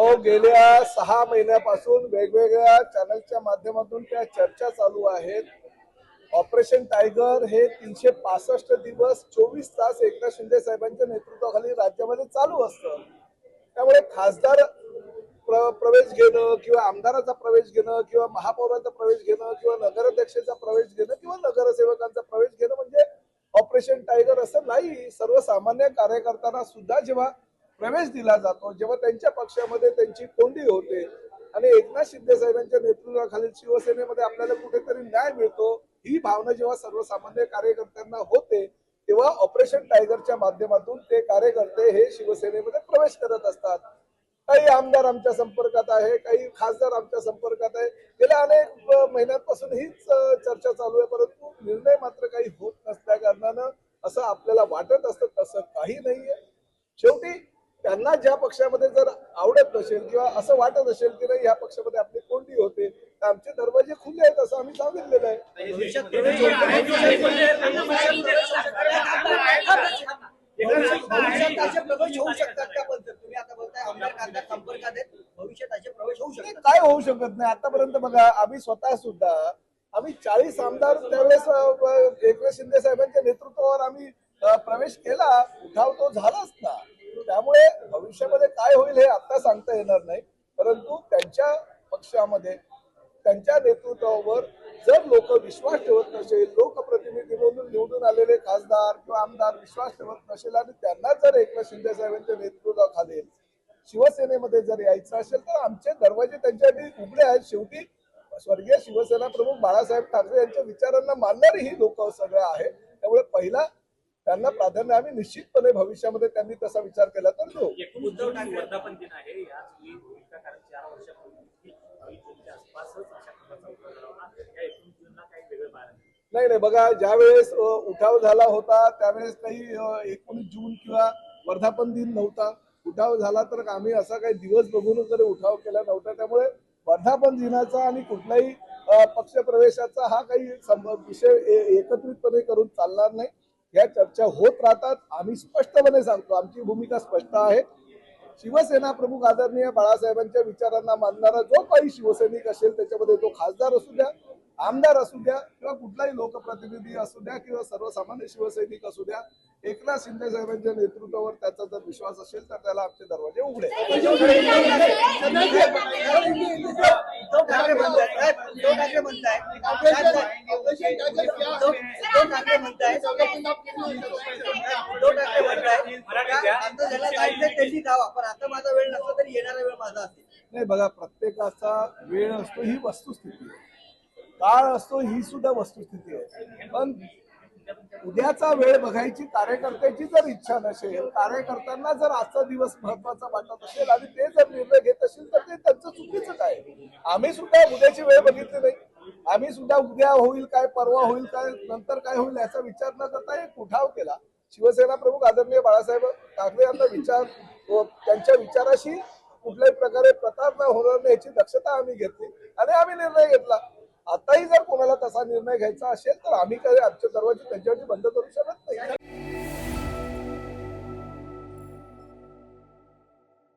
अहो गेल्या 6 महिन्यापासून वेगवेगळ्या चॅनलच्या माध्यमातून त्या चर्चा चालू आहेत. ऑपरेशन टायगर हे 365 दिवस 24 तास एकनाथ शिंदे साहेबांच्या नेतृत्वाखाली राज्यामध्ये चालू असतं. त्यामुळे खासदार प्रवेश घेणं किंवा आमदाराचा प्रवेश घेणं किंवा महापौराचा प्रवेश घेणं किंवा नगराध्यक्षाचा प्रवेश घेणं किंवा नगरसेवकांचा प्रवेश घेणं म्हणजे ऑपरेशन टायगर असं नाही. सर्वसामान्य कार्यकर्त्यांना सुद्धा जेव्हा प्रवेश दिला जातो, जेव्हा त्यांच्या पक्षामध्ये त्यांची कोंडी होते आणि एकनाथ शिंदे साहेबांच्या नेतृत्वाखालील शिवसेनेमध्ये आपल्याला कुठेतरी न्याय मिळतो, ही भावना जेव्हा सर्वसामान्य कार्यकर्त्यांना होते तेव्हा ऑपरेशन टायगरच्या माध्यमातून ते कार्यकर्ते हे शिवसेनेमध्ये प्रवेश करत असतात. काही आमदार आमच्या संपर्कात आहे, काही खासदार आमच्या संपर्कात आहे. गेल्या अनेक महिन्यांपासून हीच चर्चा चालू आहे, परंतु निर्णय मात्र काही होत नसल्या कारणानं असं आपल्याला वाटत असतं. तसं काही नाहीये. शेवटी त्यांना ज्या पक्षामध्ये जर आवडत नसेल किंवा असं वाटत असेल की नाही ह्या पक्षामध्ये आपली कोंडी होते, तर आमचे दरवाजे खुले आहेत असं आम्ही सांगितलेलं आहे. काय होऊ शकत नाही. आतापर्यंत बघा, आम्ही स्वतः सुद्धा 40 आमदार त्यावेळेस एकनाथ शिंदे साहेबांच्या नेतृत्वावर आम्ही प्रवेश केला, उठाव तो झालाच ना. त्यामुळे भविष्यामध्ये काय होईल हे आता सांगता येणार नाही, परंतु त्यांच्या पक्षामध्ये त्यांच्या नेतृत्वावर जर लोक विश्वास ठेवत नसेल, लोकप्रतिनिधी म्हणून निवडून आलेले खासदार किंवा आमदार विश्वास ठेवत नसेल आणि त्यांना जर एकनाथ शिंदे साहेबांच्या नेतृत्वाखाली शिवसेनेमध्ये जर यायचं असेल तर आमचे दरवाजे त्यांच्यासाठी उघडे आहेत. शेवटी स्वर्गीय शिवसेना प्रमुख बाळासाहेब ठाकरे यांच्या विचारांना मानणारी ही लोक सगळे आहेत. त्यामुळे पहिला त्यांना प्राधान्य आम्ही निश्चितपणे भविष्यामध्ये त्यांनी तसा विचार केला तर देऊ. उद्धव ठाकरे वर्धापन दिन आहे, याच वेळी भूमिका कारण 4 वर्षापूर्वी नाही बघा, ज्यावेळेस उठाव झाला होता त्यावेळेस काही 19 जून किंवा वर्धापन दिन नव्हता. उठाव झाला तर आम्ही असा काही दिवस बघून वगैरे उठाव केला नव्हता. त्यामुळे वर्धापन दिनाचा आणि कुठलाही पक्ष प्रवेशाचा हा काही विषय एकत्रितपणे करून चालणार नाही. या चर्चा होत राहतात. आम्ही स्पष्टपणे सांगतो, आमची भूमिका स्पष्ट आहे. शिवसेना प्रमुख आदरणीय बाळासाहेबांच्या विचारांना मानणारा जो काही शिवसैनिक असेल, त्याच्यामध्ये तो खासदार असू द्या, आमदार असू द्या किंवा कुठलाही लोकप्रतिनिधी असू द्या किंवा सर्वसामान्य शिवसैनिक असू द्या, एकनाथ शिंदे साहेबांच्या नेतृत्वावर त्याचा जर विश्वास असेल तर त्याला आमचे दरवाजे उघडे. नाही बघा, प्रत्येकाचा वेळ असतो ही वस्तुस्थिती आहे, काळ असतो ही सुद्धा वस्तुस्थिती आहे. पण उद्याचा वेळ बघायची कार्यकर्त्याची जर इच्छा नसेल, कार्यकर्त्यांना जर आजचा दिवस महत्वाचा वाटत असेल आणि ते जर निर्णय घेत असेल तर ते त्यांचं चुकीचं काय. आम्ही सुद्धा उद्याची वेळ बघितली नाही. आम्ही सुद्धा उद्या होईल काय, परवा होईल काय, नंतर काय होईल याचा विचार न करता एक उठाव केला. शिवसेना प्रमुख आदरणीय बाळासाहेब ठाकरे यांचा त्यांच्या विचाराशी कुठल्याही प्रकारे प्रतारणा होणार नाही याची दक्षता आम्ही घेतली आणि आम्ही निर्णय घेतला. आताही जर कोणाला तसा निर्णय घ्यायचा असेल तर आम्ही काही आमचे दरवाजे त्यांच्यासाठी बंद करू शकत नाही.